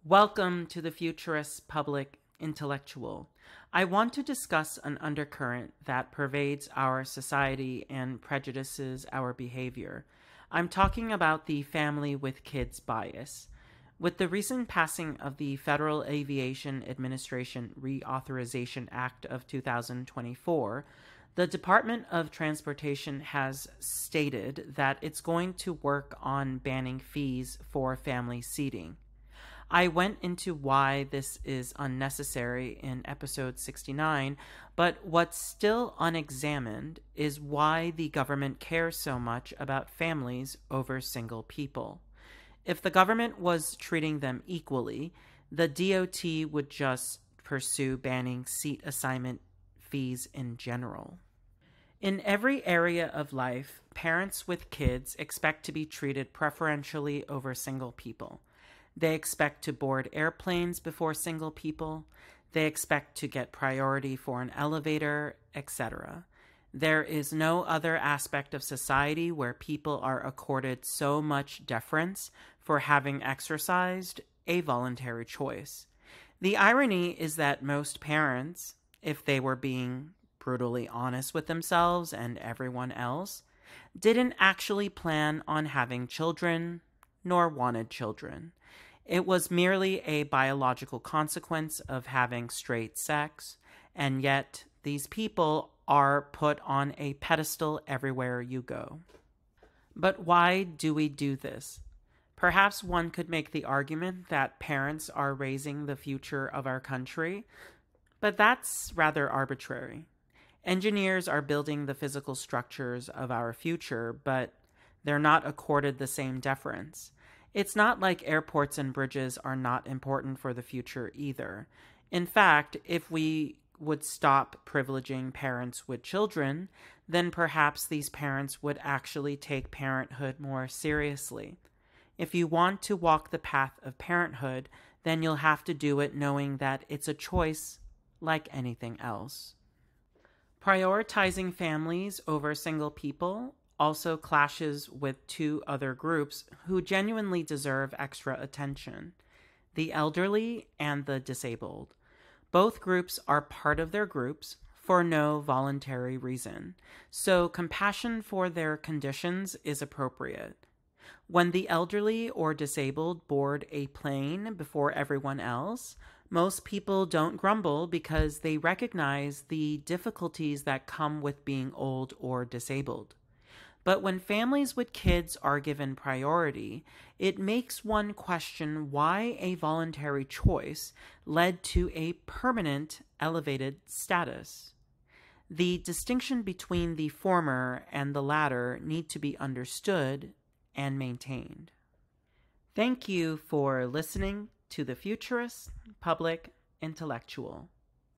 Welcome to the Futurist Public Intellectual. I want to discuss an undercurrent that pervades our society and prejudices our behavior. I'm talking about the family with kids bias. With the recent passing of the Federal Aviation Administration Reauthorization Act of 2024, the Department of Transportation has stated that it's going to work on banning fees for family seating. I went into why this is unnecessary in episode 69, but what's still unexamined is why the government cares so much about families over single people. If the government was treating them equally, the DOT would just pursue banning seat assignment fees in general. In every area of life, parents with kids expect to be treated preferentially over single people. They expect to board airplanes before single people. They expect to get priority for an elevator, etc. There is no other aspect of society where people are accorded so much deference for having exercised a voluntary choice. The irony is that most parents, if they were being brutally honest with themselves and everyone else, didn't actually plan on having children, nor wanted children. It was merely a biological consequence of having straight sex, and yet these people are put on a pedestal everywhere you go. But why do we do this? Perhaps one could make the argument that parents are raising the future of our country, but that's rather arbitrary. Engineers are building the physical structures of our future, but they're not accorded the same deference. It's not like airports and bridges are not important for the future either. In fact, if we would stop privileging parents with children, then perhaps these parents would actually take parenthood more seriously. If you want to walk the path of parenthood, then you'll have to do it knowing that it's a choice like anything else. Prioritizing families over single people also clashes with two other groups who genuinely deserve extra attention: the elderly and the disabled. Both groups are part of their groups for no voluntary reason, so compassion for their conditions is appropriate. When the elderly or disabled board a plane before everyone else, most people don't grumble because they recognize the difficulties that come with being old or disabled. But when families with kids are given priority, it makes one question why a voluntary choice led to a permanent elevated status. The distinction between the former and the latter need to be understood and maintained. Thank you for listening to the Futurist Public Intellectual.